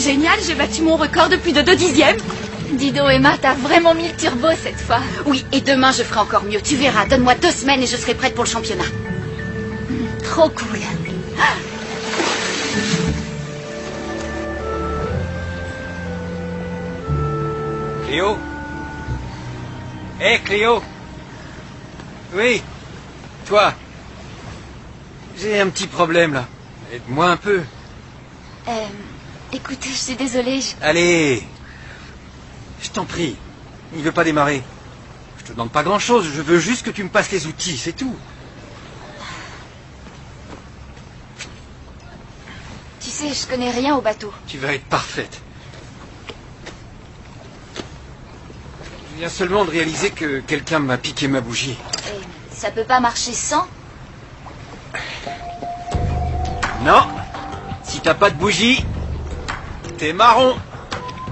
génial, j'ai battu mon record depuis de 2 dixièmes. Dido, Emma, t'as vraiment mis le turbo cette fois. Oui, et demain je ferai encore mieux. Tu verras, donne-moi 2 semaines et je serai prête pour le championnat. Trop cool. Cléo? Hé, Cléo? Oui, toi. J'ai un petit problème, là. Aide-moi un peu. Écoute, je suis désolée. Allez. Je t'en prie. Il veut pas démarrer. Je te demande pas grand-chose. Je veux juste que tu me passes les outils, c'est tout. Tu sais, je connais rien au bateau. Tu vas être parfaite. Je viens seulement de réaliser que quelqu'un m'a piqué ma bougie. Et ça peut pas marcher sans? Non. Si t'as pas de bougie, t'es marron.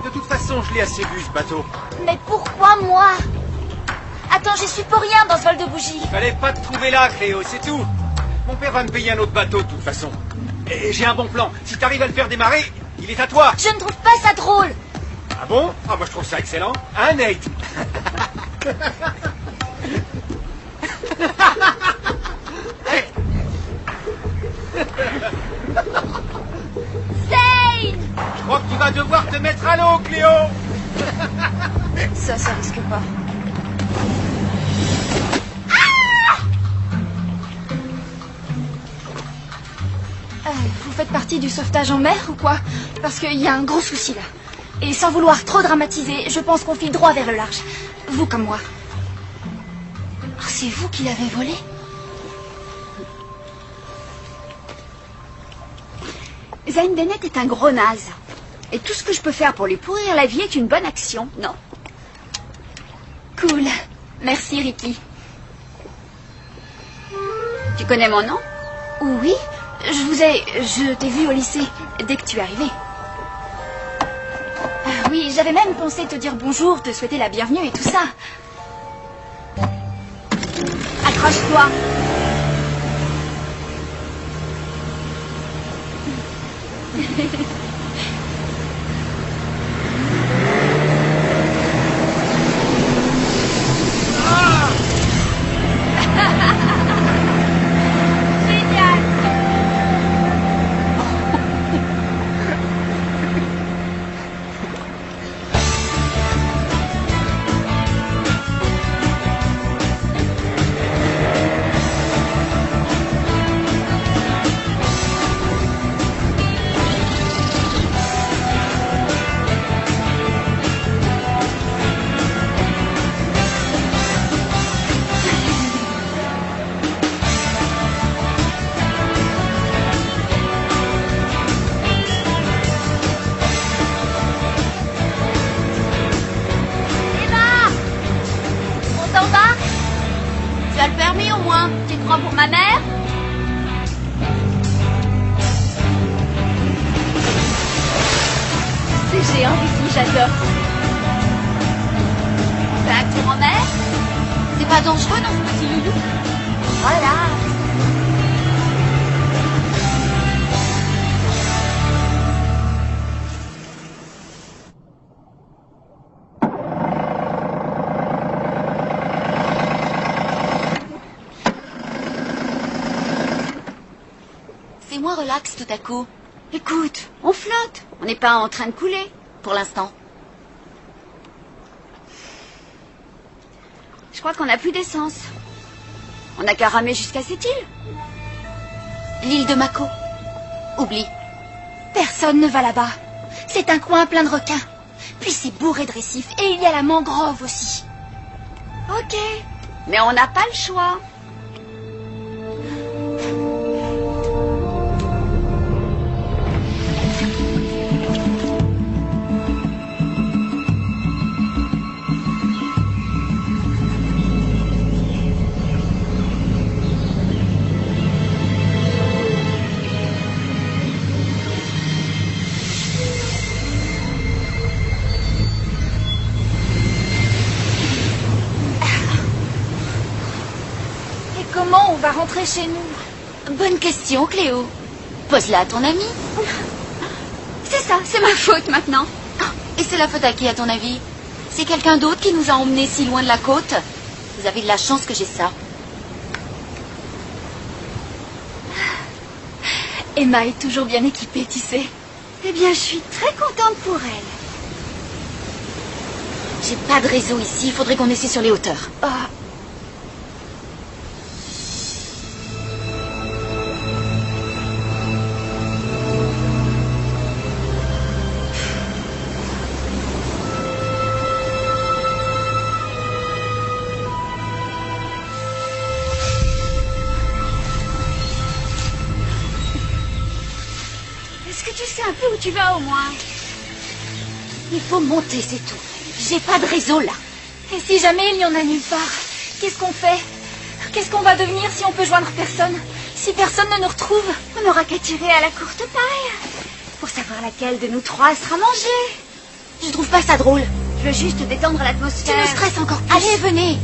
De toute façon, je l'ai assez vu, ce bateau. Mais pourquoi moi? Attends, j'y suis pour rien dans ce vol de bougies. Fallait pas te trouver là, Cléo, c'est tout. Mon père va me payer un autre bateau, de toute façon. Et j'ai un bon plan. Si t'arrives à le faire démarrer, il est à toi. Je ne trouve pas ça drôle. Ah bon? Ah, moi je trouve ça excellent. Hein, Nate? Zane! Je crois que tu vas devoir te mettre à l'eau, Cléo. Ça risque pas. Vous faites partie du sauvetage en mer ou quoi? Parce qu'il y a un gros souci là. Et sans vouloir trop dramatiser, je pense qu'on file droit vers le large. Vous comme moi. Oh, c'est vous qui l'avez volé? Zane Bennett est un gros naze. Et tout ce que je peux faire pour lui pourrir la vie est une bonne action, non? Cool. Merci, Ricky. Tu connais mon nom? Oui, je t'ai vu au lycée dès que tu es arrivé. Oui, j'avais même pensé te dire bonjour, te souhaiter la bienvenue et tout ça. Accroche-toi. Génial. Tu as le permis au moins? Tu te prends pour ma mère? C'est géant, Ricky, j'adore. Tu as un tour en mer? C'est pas dangereux dans ce petit loulou? Voilà. C'est moins relax tout à coup. Écoute, on flotte. On n'est pas en train de couler, pour l'instant. Je crois qu'on n'a plus d'essence. On n'a qu'à ramer jusqu'à cette île. L'île de Mako. Oublie. Personne ne va là-bas. C'est un coin plein de requins. Puis c'est bourré de récifs. Et il y a la mangrove aussi. Ok. Mais on n'a pas le choix. Comment on va rentrer chez nous? Bonne question, Cléo. Pose-la à ton ami. C'est ça, c'est ma faute maintenant. Et c'est la faute à qui, à ton avis? C'est quelqu'un d'autre qui nous a emmenés si loin de la côte? Vous avez de la chance que j'ai ça. Emma est toujours bien équipée, tu sais. Eh bien, je suis très contente pour elle. J'ai pas de réseau ici, il faudrait qu'on essaie sur les hauteurs. Ah. Est-ce que tu sais un peu où tu vas au moins? Il faut monter, c'est tout. J'ai pas de réseau là. Et si jamais il n'y en a nulle part, qu'est-ce qu'on fait? Qu'est-ce qu'on va devenir si on peut joindre personne? Si personne ne nous retrouve? On n'aura qu'à tirer à la courte paille pour savoir laquelle de nous trois sera mangée. Je trouve pas ça drôle. Je veux juste détendre Tu l'atmosphère. me stresses encore plus. Allez, venez.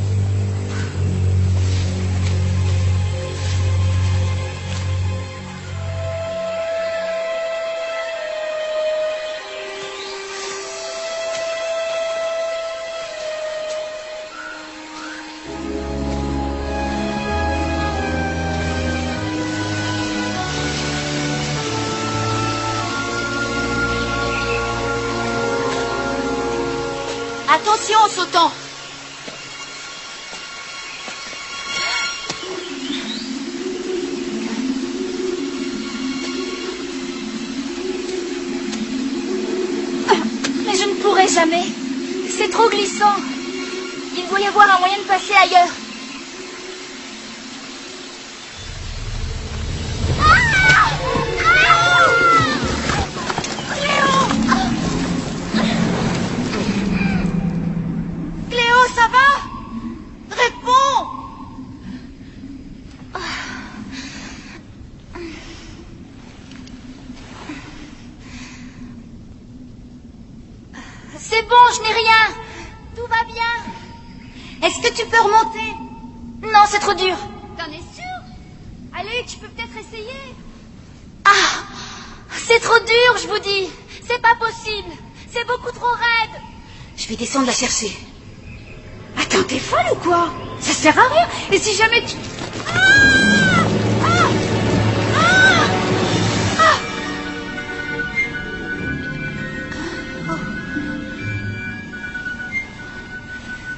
Attention en sautant. Mais je ne pourrai jamais. C'est trop glissant. Il doit y avoir un moyen de passer ailleurs. Cléo, ça va? Réponds. C'est bon, je n'ai rien. Tout va bien. Est-ce que tu peux remonter? Non, c'est trop dur. T'en es sûr? Allez, tu peux peut-être essayer. Ah, c'est trop dur, je vous dis. C'est pas possible. C'est beaucoup trop raide. Je vais descendre la chercher. Attends, t'es folle ou quoi? Ça sert à rien. Et si jamais tu...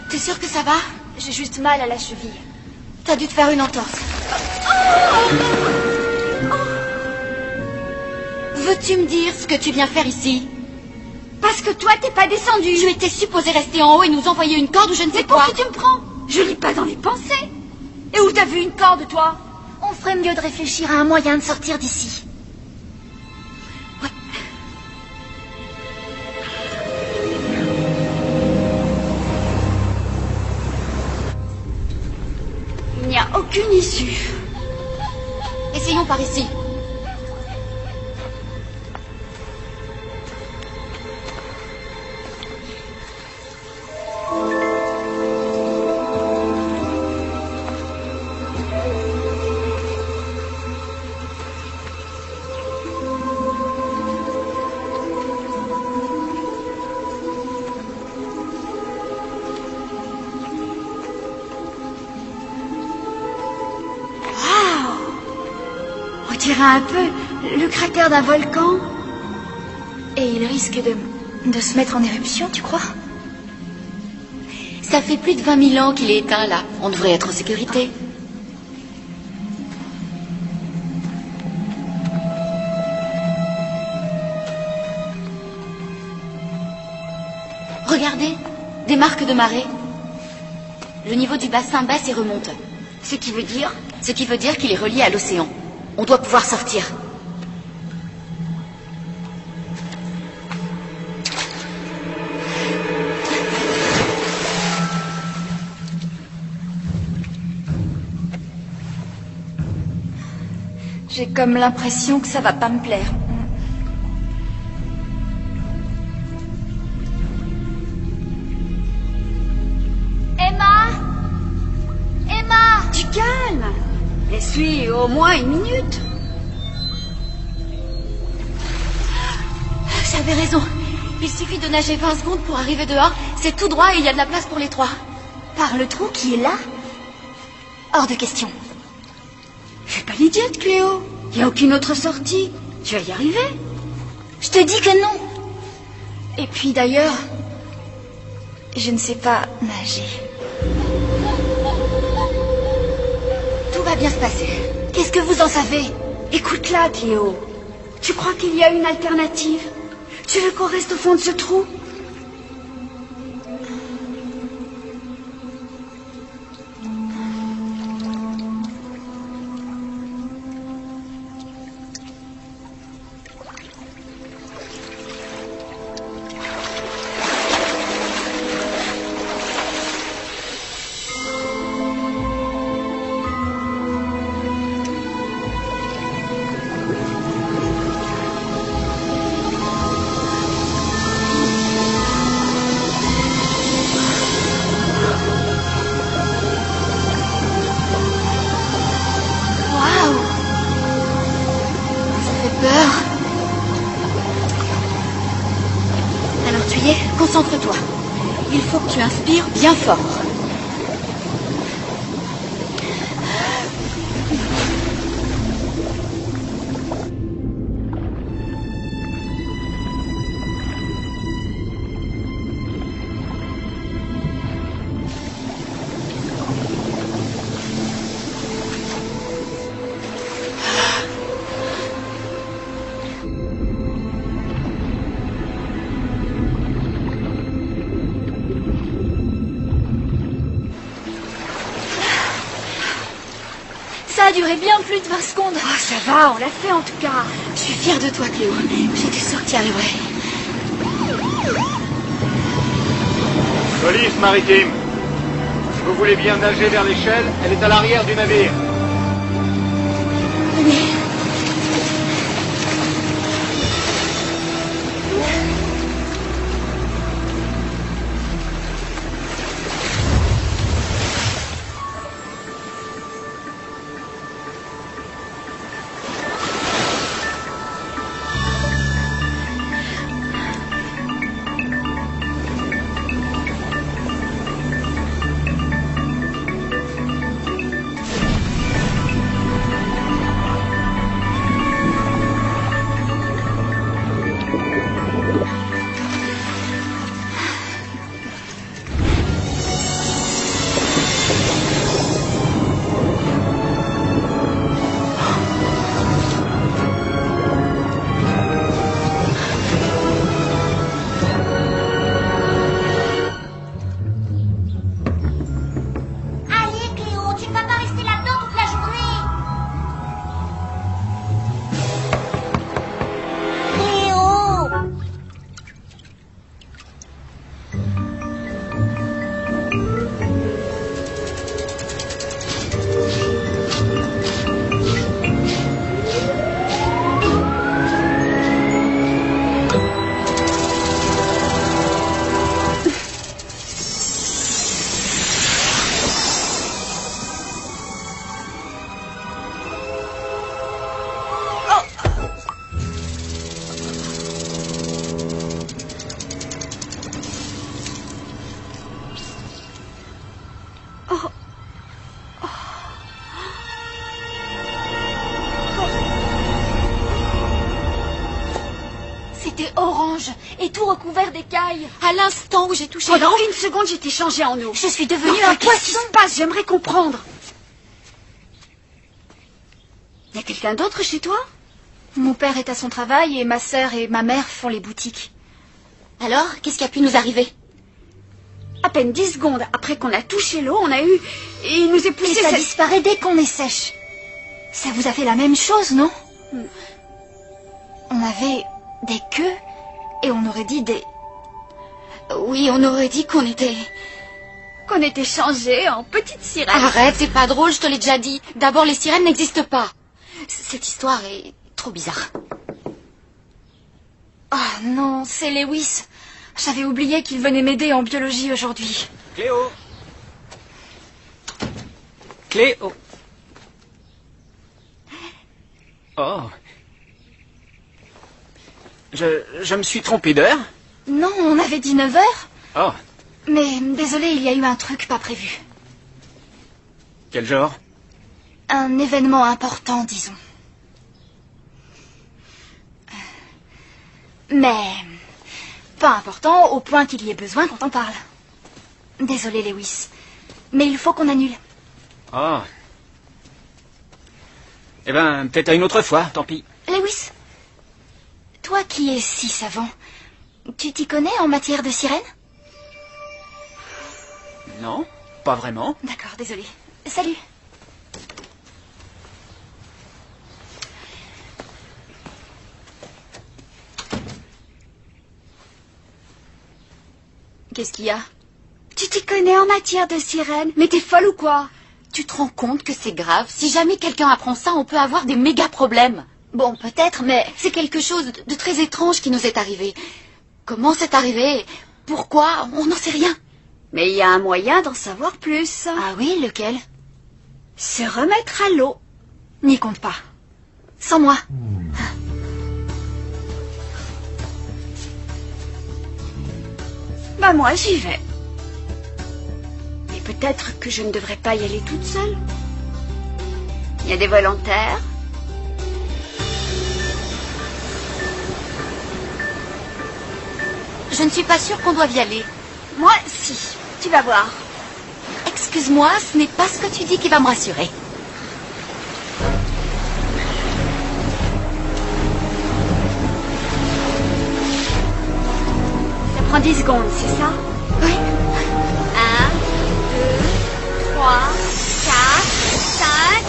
T'es sûre que ça va? J'ai juste mal à la cheville. T'as dû te faire une entorse. Veux-tu me dire ce que tu viens faire ici? Parce que toi, t'es pas descendu. Tu étais supposé rester en haut et nous envoyer une corde ou je ne sais Mais pour quoi. qui tu me prends? Je lis pas dans les pensées. Et où t'as vu une corde, toi? On ferait mieux de réfléchir à un moyen de sortir d'ici. Il n'y a aucune issue. Essayons par ici. On dirait un peu le cratère d'un volcan. Et il risque de se mettre en éruption, tu crois? Ça fait plus de 20 000 ans qu'il est éteint là. On devrait être en sécurité. Regardez, des marques de marée. Le niveau du bassin baisse et remonte. Ce qui veut dire... Ce qui veut dire qu'il est relié à l'océan. On doit pouvoir sortir. J'ai comme l'impression que ça va pas me plaire. Emma! Emma! Du calme. Essuie au moins une minute. avez raison. Il suffit de nager 20 secondes pour arriver dehors. C'est tout droit et il y a de la place pour les 3. Par le trou qui est là? Hors de question. Fais pas l'idiote, Cléo. Il n'y a aucune autre sortie. Tu vas y arriver. Je te dis que non. Et puis d'ailleurs, je ne sais pas nager. Tout va bien se passer. Qu'est-ce que vous en savez? Écoute-la, Cléo. Tu crois qu'il y a une alternative? Tu veux qu'on reste au fond de ce trou? Concentre-toi. Il faut que tu inspires bien fort. Ça a duré bien plus de 20 secondes. Oh, ça va, on l'a fait en tout cas. Je suis fière de toi, Cléo. J'étais sûre que tu y arriverais. Police maritime. Si vous voulez bien nager vers l'échelle, elle est à l'arrière du navire. C'était orange et tout recouvert d'écailles. À l'instant où j'ai touché Pendant l'eau, une seconde, j'étais changée en eau. Je suis devenue Enfin, un qu'est-ce qui poisson. se passe? J'aimerais comprendre. Y a quelqu'un d'autre chez toi? Mon père est à son travail et ma sœur et ma mère font les boutiques. alors, qu'est-ce qui a pu nous arriver? À peine 10 secondes après qu'on a touché l'eau, on a eu... Et il nous est Et poussé... ça disparaît dès qu'on est sèche. Ça vous a fait la même chose, non? On avait des queues et on aurait dit des... Oui, on aurait dit qu'on était... Qu'on était changés en petites sirènes. Arrête, c'est pas drôle, je te l'ai déjà dit. D'abord, les sirènes n'existent pas. Cette histoire est trop bizarre. Ah non, c'est Lewis. J'avais oublié qu'il venait m'aider en biologie aujourd'hui. Cléo. Cléo. Oh. Je me suis trompé d'heure? Non, on avait dit 9 heures. Oh, Mais désolé, il y a eu un truc pas prévu. quel genre? Un événement important, disons. Mais pas important au point qu'il y ait besoin qu'on t'en parle. Désolé, Lewis. Mais il faut qu'on annule. Oh. Eh ben, peut-être à une autre fois, tant pis. Lewis, toi qui es si savant, tu t'y connais en matière de sirène? Non, pas vraiment. D'accord, désolé. Salut. Qu'est-ce qu'il y a? Tu t'y connais en matière de sirène? Mais t'es folle ou quoi? Tu te rends compte que c'est grave? Si jamais quelqu'un apprend ça, on peut avoir des méga problèmes. Bon, peut-être, mais C'est quelque chose de très étrange qui nous est arrivé. Comment c'est arrivé? Pourquoi? On n'en sait rien. Mais il y a un moyen d'en savoir plus. ah oui, lequel? Se remettre à l'eau. N'y compte pas. Sans moi. Bah moi j'y vais. Mais peut-être que je ne devrais pas y aller toute seule. Il y a des volontaires. Je ne suis pas sûre qu'on doive y aller. Moi si. Tu vas voir. Excuse-moi, ce n'est pas ce que tu dis qui va me rassurer. Ça prend 10 secondes, c'est ça? Oui. 1, 2, 3, 4, 5...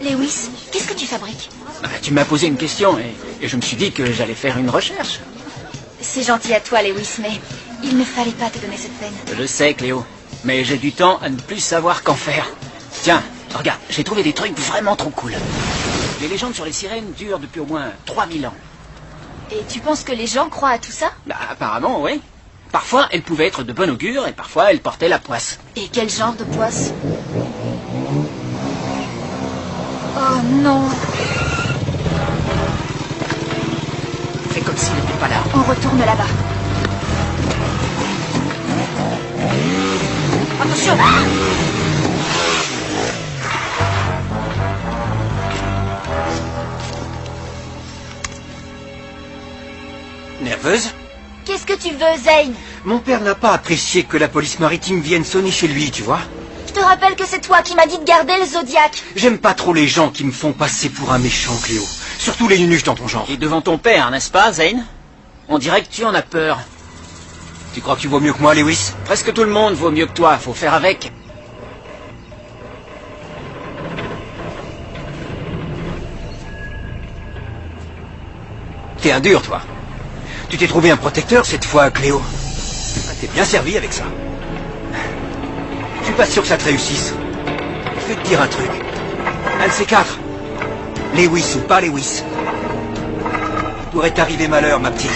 Lewis, qu'est-ce que tu fabriques? Ah, tu m'as posé une question et je me suis dit que j'allais faire une recherche. C'est gentil à toi, Lewis, mais il ne fallait pas te donner cette peine. Je sais, Cléo, mais j'ai du temps à ne plus savoir qu'en faire. Tiens, regarde, j'ai trouvé des trucs vraiment trop cool. Les légendes sur les sirènes durent depuis au moins 3000 ans. Et tu penses que les gens croient à tout ça? Bah, apparemment, oui. Parfois, elles pouvaient être de bon augure et parfois, elles portaient la poisse. Et quel genre de poisse? Oh non. C'est comme s'il n'était pas là. On retourne là-bas. Attention! Nerveuse? Qu'est-ce que tu veux, Zane? Mon père n'a pas apprécié que la police maritime vienne sonner chez lui, tu vois. Je te rappelle que c'est toi qui m'as dit de garder le Zodiac. J'aime pas trop les gens qui me font passer pour un méchant, Cléo. Surtout les nunuches dans ton genre. Et devant ton père, n'est-ce pas, Zane? On dirait que tu en as peur. Tu crois que tu vaux mieux que moi, Lewis? Presque tout le monde vaut mieux que toi, faut faire avec. T'es un dur, toi. Tu t'es trouvé un protecteur cette fois, Cléo. T'es bien servi avec ça. Je suis pas sûr que ça te réussisse. Je vais te dire un truc. Un de ces quatre. Lewis ou pas Lewis. Il pourrait t'arriver malheur, ma petite.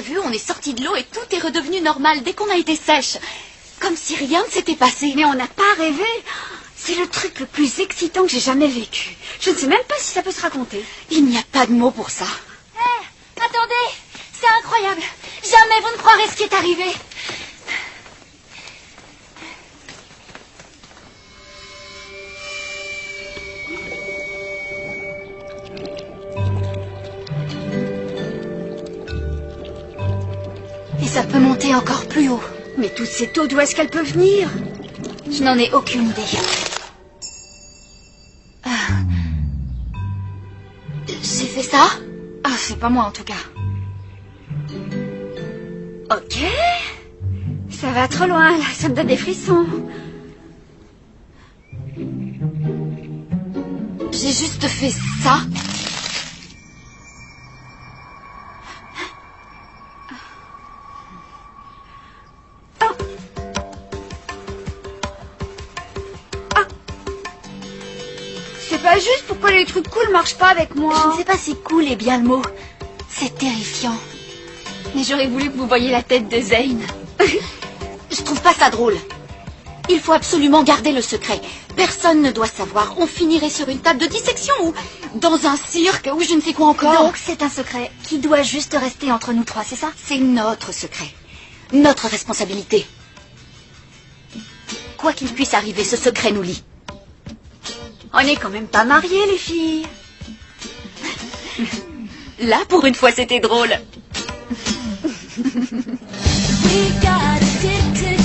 vu, on est sorti de l'eau et tout est redevenu normal dès qu'on a été sèche. Comme si rien ne s'était passé. Mais on n'a pas rêvé. C'est le truc le plus excitant que j'ai jamais vécu. Je ne sais même pas si ça peut se raconter. Il n'y a pas de mots pour ça. Hé, attendez, c'est incroyable. Jamais vous ne croirez ce qui est arrivé. Et ça peut monter encore plus haut. Mais toute cette eau, d'où est-ce qu'elle peut venir? Je n'en ai aucune idée. J'ai fait ça? Ah, c'est pas moi en tout cas. Ok. Ça va trop loin, là. Ça me donne des frissons. J'ai juste fait ça. C'est pas juste pourquoi les trucs cool marchent pas avec moi. Je ne sais pas si cool est bien le mot. C'est terrifiant. Mais j'aurais voulu que vous voyiez la tête de Zane. Je trouve pas ça drôle. Il faut absolument garder le secret. Personne ne doit savoir. On finirait sur une table de dissection ou dans un cirque ou je ne sais quoi encore. Donc c'est un secret qui doit juste rester entre nous trois, c'est ça? C'est notre secret. Notre responsabilité. Quoi qu'il puisse arriver, ce secret nous lie. On n'est quand même pas mariés, les filles. Là, pour une fois, c'était drôle. We got addicted